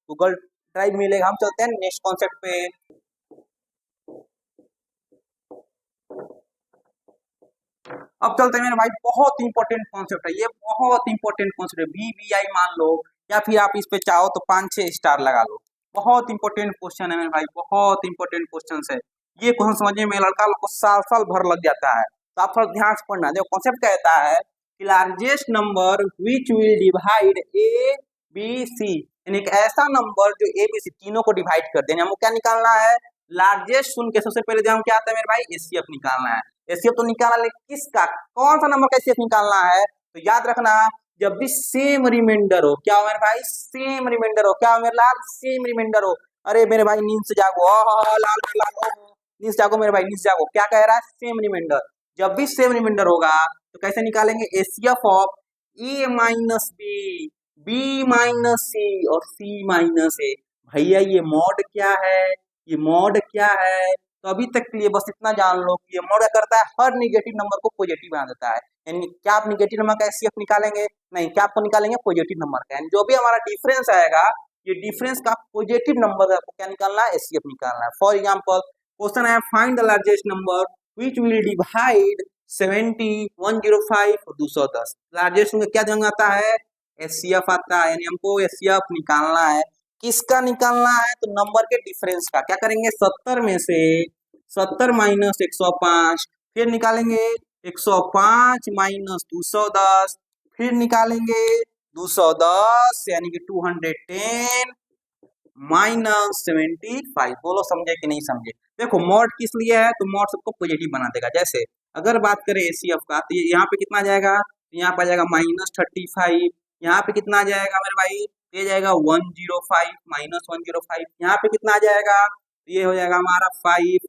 गूगल ड्राइव मिलेगा। हम चलते हैं नेक्स्ट कॉन्सेप्ट पे। अब चलते हैं मेरे भाई, बहुत इंपॉर्टेंट कॉन्सेप्ट है ये, बहुत इंपॉर्टेंट कॉन्सेप्ट है। VVI मान लो, या फिर आप इस पे चाहो तो 5-6 स्टार लगा लो। बहुत इंपॉर्टेंट क्वेश्चन है मेरे भाई, बहुत इंपॉर्टेंट क्वेश्चन है। ये क्वेश्चन समझने में लड़का लोग को साल साल भर लग जाता है, तो आप थोड़ा ध्यान से पढ़ना। देखो कॉन्सेप्ट कहता है कि largest number which will divide A B C, यानी एक ऐसा नंबर जो ए बी सी तीनों को डिवाइड कर दे। हमको क्या निकालना है? लार्जेस्ट सुन के सबसे पहले ध्यान क्या आता है मेरे भाई, एचसीएफ निकालना है। एचसीएफ तो निकालना, लेकिन किसका, कौन सा नंबर का एचसीएफ निकालना है? तो याद रखना, जब भी सेम रिमाइंडर हो, क्या हो मेरे भाई, सेम रिमाइंडर हो, क्या हो मेरे लाल, सेम रिमाइंडर हो। अरे मेरे भाई नींद से जागो, लाल लाल, नींद से जागो मेरे भाई, नींद से जागो। क्या कह रहा है? Same remainder. जब भी सेम रिमाइंडर होगा तो कैसे निकालेंगे? HCF of A minus B, B minus C और सी माइनस ए। भैया ये मॉड क्या है, ये मॉड क्या है? तो अभी तक के लिए बस इतना जान लो कि ये मॉड क्या करता है, हर निगेटिव नंबर को पॉजिटिव बना देता है। यानी क्या आप निगेटिव नंबर का एचसीएफ निकालेंगे? नहीं, क्या आपको निकालेंगे? पॉजिटिव नंबर का। यानी जो भी हमारा डिफरेंस आएगा, ये डिफरेंस का पॉजिटिव नंबर का क्या निकालना है? एचसीएफ निकालना है। फॉर एग्जांपल क्वेश्चन है, find the largest number which will divide 70, 105 और 210। लार्जेस्ट में क्या ध्यान आता है? एचसीएफ आता है। यानी हमको एचसीएफ निकालना है। किसका निकालना है? तो नंबर के डिफरेंस का। क्या करेंगे? 70 में से 70 माइनस 105, फिर निकालेंगे 105 माइनस 210, फिर निकालेंगे 210 यानी कि 210 माइनस 75। बोलो समझे कि नहीं समझे? देखो मॉड किस लिए है, तो मॉड सबको पॉजिटिव बना देगा। जैसे अगर बात करें एचसीएफ का, तो यहाँ पे कितना जाएगा? यहाँ पे आ जाएगा -35। यहाँ पे कितना आ जाएगा मेरे भाई? ये जाएगा 105 -105। यहाँ पे कितना आ जाएगा? ये हो जाएगा हमारा 5।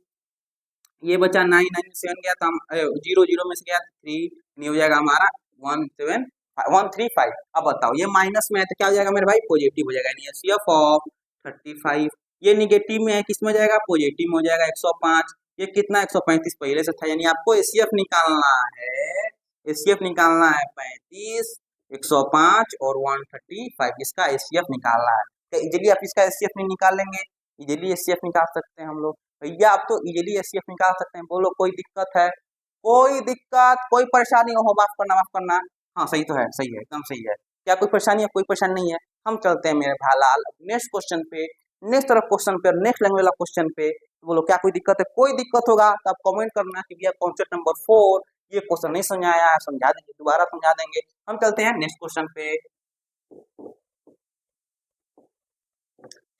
ये बचा 9, 9 7 गया तो हम 0 0 में से गया 3, नहीं हो जाएगा हमारा 135। अब बताओ ये माइनस में है तो क्या हो जाएगा मेरे भाई? पॉजिटिव हो जाएगा। यानी एचसीएफ ऑफ 35। ये निगेटिव में है, किस में जाएगा? पॉजिटिव में हो जाएगा 105। ये कितना? 135 पहले से था। यानी आपको एचसीएफ निकालना है, एचसीएफ निकालना है 35, 105 और 135। इसका एचसीएफ निकालना है। तो इजीली आप इसका एचसीएफ नहीं निकाल लेंगे? इजीली एचसीएफ निकाल सकते हैं हम लोग। भैया आप तो इजीली एचसीएफ निकाल सकते हैं। बोलो कोई दिक्कत है? कोई दिक्कत, कोई परेशानी हो? माफ करना, माफ करना। हाँ सही तो है, सही है, एकदम सही है। क्या कोई परेशानी है? कोई परेशानी नहीं है। हम चलते हैं मेरे भालाल नेक्स्ट क्वेश्चन पे, नेक्स्ट तरफ क्वेश्चन पे, नेक्स्ट लैंग्वेज वाला क्वेश्चन पे। तो बोलो क्या कोई दिक्कत है? कोई दिक्कत होगा तो आप कमेंट करना कि भैया कॉन्सेप्ट नंबर 4 ये क्वेश्चन नहीं समझ आया, समझा दीजिए, दोबारा समझा देंगे। हम चलते हैं नेक्स्ट क्वेश्चन पे।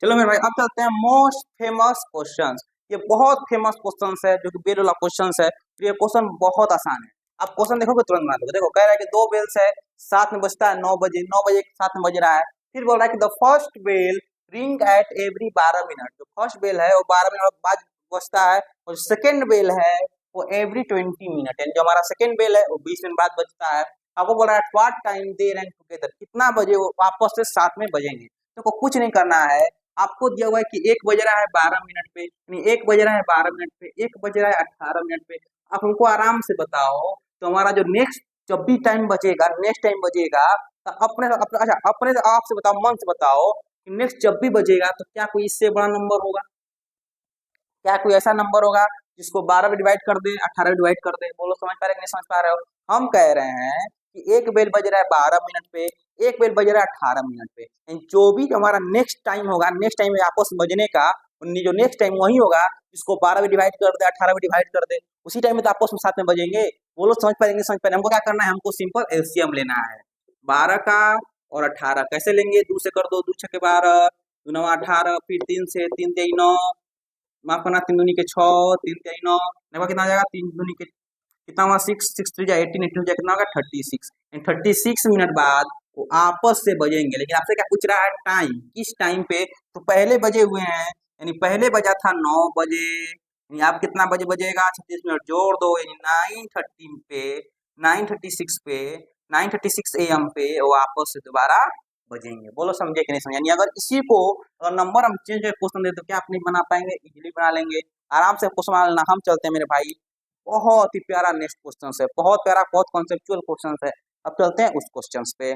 चलो मेरे भाई अब चलते हैं मोस्ट फेमस क्वेश्चंस। ये बहुत फेमस क्वेश्चंस है, जो कि बेल वाला क्वेश्चंस है। तो ये क्वेश्चन बहुत आसान है, आप क्वेश्चन देखोगे तुरंत बना लोगे। देखो कह रहा है कि दो बेल्स है, साथ में बजता है 9 बजे, 9 बजे साथ में बज रहा है। फिर बोल रहा है कि the first bell ring at every 12 minute. जो फर्स्ट बेल है वो 12 मिनट बाद बजता है, और सेकेंड बेल है वो एवरी 20 मिनट। यानी जो हमारा सेकेंड बेल है वो 20 मिनट बाद बजता है। आपको बोल रहा है what time they ran together, कितना बजे वो आपस से साथ में बजेंगे। देखो कुछ नहीं करना है, आपको दिया हुआ है कि 1 बज रहा है 12 मिनट पे, यानी 1 बज रहा है 12 मिनट पे, 1 बज रहा है 18 मिनट पे। आप हमको आराम से बताओ, तो हमारा जो नेक्स्ट जब भी टाइम बचेगा, नेक्स्ट टाइम बजेगा, तो अच्छा अपने आपसे बताओ, मन से बताओ कि नेक्स्ट जब भी बजेगा तो क्या कोई इससे बड़ा नंबर होगा? क्या कोई ऐसा नंबर होगा जिसको 12 में डिवाइड कर दे, 18 में डिवाइड कर दे? बोलो समझ पा रहे कि नहीं समझ पा रहे हो? हम कह रहे हैं कि एक बेल बज रहा है 12 मिनट पे, एक बेल बज रहा है 18 मिनट पे। जो भी हमारा नेक्स्ट टाइम होगा, नेक्स्ट टाइम में आपस में बजने का, जो नेक्स्ट टाइम वही होगा जिसको 12 में डिवाइड कर दे, 18 में डिवाइड कर दे, उसी टाइम में तो आपस में साथ में बजेंगे। बोलो समझ पाएंगे? समझ पाएंगे? हमको क्या करना है? हमको सिंपल एलसीएम लेना है 12 का और 18। कैसे लेंगे? 2 से कर दो, 2 6 12, 2 9 18, फिर 3 से, 3 3 9, माफ करना, 3 दूनी के 6, 3 3 9, देखो कितना आ जाएगा? 3 दूनी के कितना हुआ? 6 6 3 18, 18 जा कितना होगा? 36। 36 मिनट बाद वो आपस से बजेंगे। लेकिन आपसे क्या पूछ रहा है? टाइम, किस टाइम पे? तो पहले बजे हुए हैं, यानी पहले बजा था 9 बजे, यानी आप कितना बजे बजेगा, 36 मिनट जोड़ दो, यानी 9:30 पे, 9:36 पे, 9:36 AM पे वो आपस से दोबारा बजेंगे। बोलो समझे कि नहीं समझे? यानी अगर इसी को अगर नंबर हम चेंज करके क्वेश्चन दे तो क्या आप नहीं बना पाएंगे? इजीली बना लेंगे, आराम से क्वेश्चन बना लेना। हम चलते हैं मेरे भाई, बहुत ही प्यारा नेक्स्ट क्वेश्चन है, बहुत प्यारा, बहुत कॉन्सेप्चुअल क्वेश्चन है। अब चलते हैं उस क्वेश्चन पे।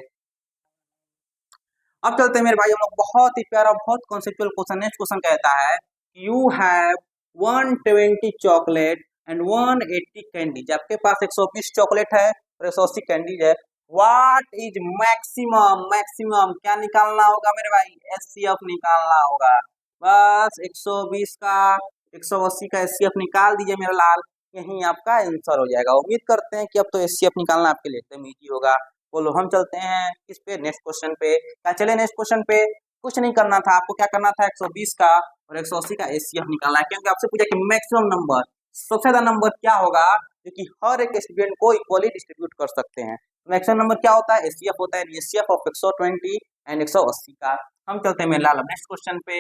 अब चलते हैं मेरे भाई हम लोग, बहुत ही प्यारा, बहुत कॉन्सेप्चुअल क्वेश्चन। नेक्स्ट क्वेश्चन कहता है you have 120 chocolate and 180 candies. आपके पास 120 चॉकलेट है और 180 कैंडीज है। व्हाट इज मैक्सिमम, मैक्सिमम क्या निकालना होगा मेरे भाई? एचसीएफ निकालना होगा। बस 120 का 180 का एचसीएफ निकाल दीजिए मेरा लाल, यही आपका आंसर हो जाएगा। उम्मीद करते हैं कि अब तो एचसीएफ निकालना आपके लिए एकदम ईजी होगा। बोलो हम चलते हैं किस पे? नेक्स्ट क्वेश्चन पे। क्या चले नेक्स्ट क्वेश्चन पे? कुछ नहीं करना था आपको, क्या करना था? 120 का और 180 का एचसीएफ निकालना है, क्योंकि आपसे पूछा कि मैक्सिमम नंबर, सबसे ज्यादा नंबर क्या होगा क्योंकि हर एक स्टूडेंट को इक्वली डिस्ट्रीब्यूट कर सकते हैं। मैक्सिमम नंबर क्या होता है? एचसीएफ होता है, एचसीएफ ऑफ 120 एंड 180 का। हम चलते हैं मेरे लाल नेक्स्ट क्वेश्चन पे।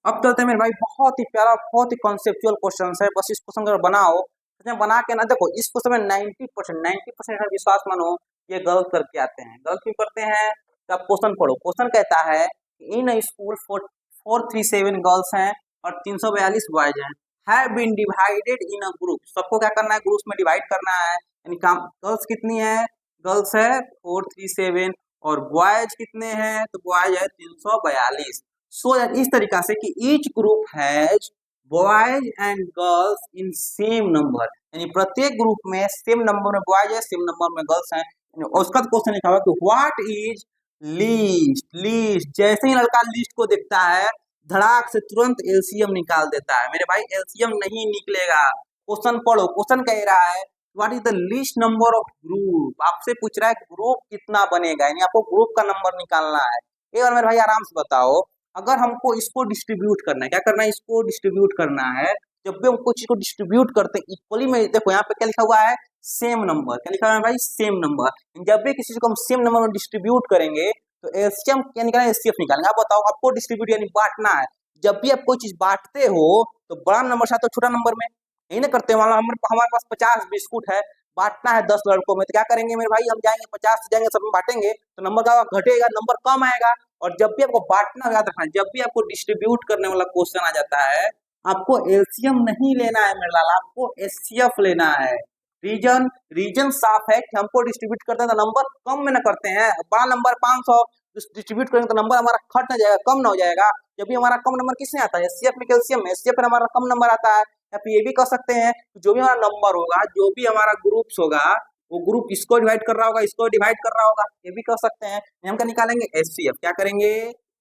अब चलते हैं मेरे भाई, बहुत ही प्यारा, बहुत ही कॉन्सेप्चुअल क्वेश्चन है। बस इस क्वेश्चन को बनाओ, बना के ना देखो, इस क्वेश्चन में 90% विश्वास मानो ये गलत करके आते हैं। गलत क्यों करते हैं? तो आप क्वेश्चन पढ़ो। क्वेश्चन कहता है इन स्कूल 437 गर्ल्स हैं और 342 बॉयज हैं, have been divided in a group. सबको क्या करना है? ग्रुप्स में डिवाइड करना है। यानी गर्ल्स कितनी है? गर्ल्स है 437 और बॉयज कितने हैं? तो बॉयज है 342। सो इस तरीका से कि each group has boys and girls in same number, यानी प्रत्येक ग्रुप में सेम नंबर में बॉयज है, सेम नंबर में गर्ल्स हैं। उसका क्वेश्चन लिखा हुआ कि व्हाट इज लीस्ट। लीस्ट जैसे ही लड़का लिस्ट को देखता है धड़ाक से तुरंत एलसीएम निकाल देता है। मेरे भाई एलसीएम नहीं निकलेगा। क्वेश्चन पढ़ो, क्वेश्चन कह रहा है what is the least number of group. आपसे पूछ रहा है ग्रुप कितना बनेगा, यानी आपको ग्रुप का नंबर निकालना है। एक बार मेरे भाई आराम से बताओ, अगर हमको इसको डिस्ट्रीब्यूट करना है, क्या करना है? इसको डिस्ट्रीब्यूट करना है। जब भी हम कुछ चीज को डिस्ट्रीब्यूट करते हैं इक्वली में, देखो यहाँ पे क्या लिखा हुआ है? Same number. क्या लिखा हुआ है भाई? Same number. जब भी किसी चीज को हम सेम नंबर में डिस्ट्रीब्यूट करेंगे तो एलसीएम क्या निकालेंगे? एचसीएफ निकालेंगे। आप बताओ, आपको डिस्ट्रीब्यूट यानी बांटना है। जब भी आप कोई चीज बांटते हो तो बड़ा नंबर से आता है छोटा नंबर में, यही ना करते हैं। हमारे पास 50 बिस्कुट है, बांटना है 10 लड़कों में, तो क्या करेंगे मेरे भाई? हम जाएंगे 50 से जाएंगे, सब में बांटेंगे तो नंबर का घटेगा, नंबर कम आएगा। और जब भी आपको बांटना, याद रखना, जब भी आपको डिस्ट्रीब्यूट करने वाला क्वेश्चन आ जाता है आपको एलसीएम नहीं लेना है मेरे लाल, आपको एचसीएफ लेना है। रीजन रीजन साफ है कि हमको डिस्ट्रीब्यूट करते हैं तो नंबर कम में ना करते हैं। बड़ा नंबर 500 डिस्ट्रीब्यूट करेंगे तो नंबर हमारा खट ना जाएगा, कम ना हो जाएगा। जब भी हमारा कम नंबर किसमें आता है? एचसीएफ में, कैल्शियम में। एचसीएफ में हमारा कम नंबर आता है। या फिर ये भी कह सकते हैं जो भी हमारा नंबर होगा, जो भी हमारा ग्रुप्स होगा, वो ग्रुप इसको डिवाइड कर रहा होगा, इसको डिवाइड कर रहा होगा, ये भी कर सकते हैं। हम क्या निकालेंगे? एचसीएफ। क्या करेंगे?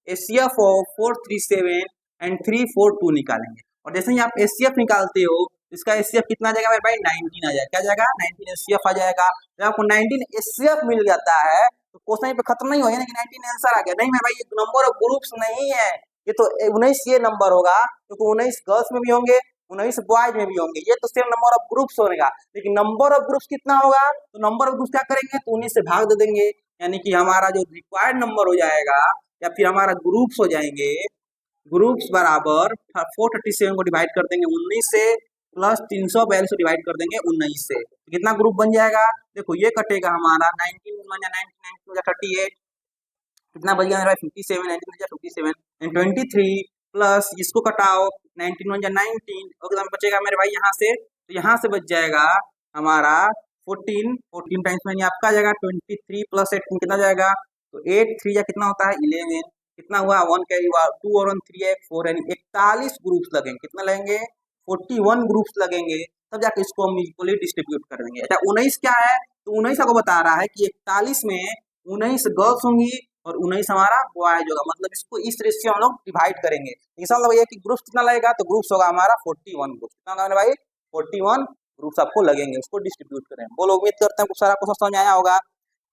एचसीएफ ऑफ 437 एंड 342 निकालेंगे। और जैसे ही आप एचसीएफ निकालते हो, इसका एचसीएफ कितना आ जाएगा मेरे भाई? 19 आ जाएगा। क्या जाएगा? 19 एचसीएफ आ जाएगा। जब आपको 19 एचसीएफ मिल जाता है तो क्वेश्चन पे खत्म नहीं हो गया ना कि 19 आंसर आ गया। नहीं मेरे भाई, ये नंबर ऑफ ग्रुप्स नहीं है, ये तो 19 ये नंबर होगा, क्योंकि 19 गर्ल्स में भी होंगे, 19 बॉयज में भी होंगे। ये तो सेम नंबर ऑफ ग्रुप्स होगा, लेकिन नंबर ऑफ ग्रुप्स कितना होगा? तो नंबर ऑफ ग्रुप्स क्या करेंगे? तो 19 से भाग दे देंगे, यानी कि हमारा जो रिक्वायर्ड नंबर हो जाएगा या फिर हमारा ग्रुप्स हो जाएंगे, ग्रुप्स बराबर 437 को डिवाइड कर देंगे 19 से, प्लस 342 को डिवाइड कर देंगे 19 से। कितना ग्रुप बन जाएगा? देखो ये कटेगा हमारा 19 38, कितना बच गया मेरा? 57, 19 57 23 प्लस इसको कटाओ 19 19 और बचेगा मेरे भाई यहाँ से, तो यहाँ से बच जाएगा हमारा 14 टाइम्स में आपका आ जाएगा 23 प्लस 8 कितना जाएगा? तो 8 3 या कितना होता है? 11। कितना हुआ? 1 कैरी हुआ, 2 और 1 3 है 4, यानी 41 ग्रुप्स लगेंगे। कितना लगेंगे? 41 ग्रुप्स लगेंगे, तब जाके इसको हम इक्वली डिस्ट्रीब्यूट कर देंगे। अच्छा 19 क्या है? तो 19 आपको बता रहा है कि 41 में 19 गर्ल्स होंगी और 19 हमारा बॉयज होगा, मतलब इसको इस रेशियो हम लोग डिवाइड करेंगे। इसका मतलब ये कि ग्रुप्स कितना लगेगा? तो ग्रुप्स होगा हमारा 41 ग्रुप्स। कितना होगा भाई? 41 ग्रुप्स आपको लगेंगे, उसको डिस्ट्रीब्यूट करें। बोलो, उम्मीद करते हैं सारा क्वेश्चन समझ आया होगा।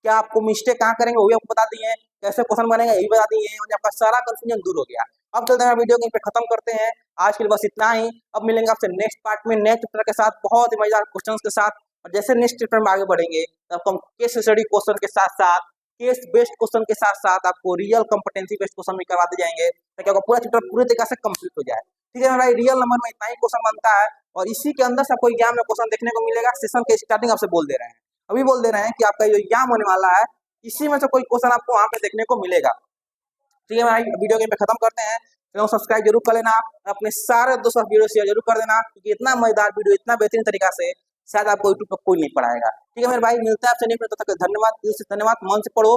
क्या आपको मिस्टेक कहाँ करेंगे वो भी आपको बता दिए, कैसे क्वेश्चन बनेगा ये भी बता दिए, और आपका सारा कंफ्यूजन दूर हो गया। अब चलते हैं वीडियो यहीं पे खत्म करते हैं। आज के लिए बस इतना ही। अब मिलेंगे आपसे नेक्स्ट पार्ट में नेक्स्ट चैप्टर के साथ, बहुत ही मजेदार क्वेश्चंस के साथ। और जैसे नेक्स्ट चैप्टर में आगे बढ़ेंगे तब हम केस स्टडी क्वेश्चन के साथ साथ केस बेस्ड क्वेश्चन के साथ साथ आपको रियल कॉम्पिटेंसी बेस्ड क्वेश्चन भी करवाते जाएंगे, ताकि आपका पूरा चैप्टर पूरी तरीके से कंप्लीट हो जाए। ठीक है भाई, रियल नंबर में इतना ही क्वेश्चन बनता है और इसी के अंदर से आपको एग्जाम में क्वेश्चन देखने को मिलेगा। सेशन के स्टार्टिंग आपसे बोल दे रहे हैं, अभी बोल दे रहे हैं कि आपका जो एग्जाम होने वाला है इसी में से कोई क्वेश्चन आपको वहां पे देखने को मिलेगा। ठीक है भाई, वीडियो गेम पे खत्म करते हैं। चैनल सब्सक्राइब जरूर कर लेना, अपने सारे दोस्तों वीडियो शेयर जरूर कर देना, क्योंकि इतना मजेदार वीडियो इतना बेहतरीन तरीका से शायद आपको यूट्यूब पर कोई नहीं पढ़ाएगा। ठीक है मेरे भाई, मिलता है आपसे नेक्स्ट में, तब तक धन्यवाद, दिल से धन्यवाद, मन से पढ़ो,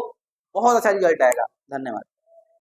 बहुत अच्छा रिजल्ट आएगा। धन्यवाद।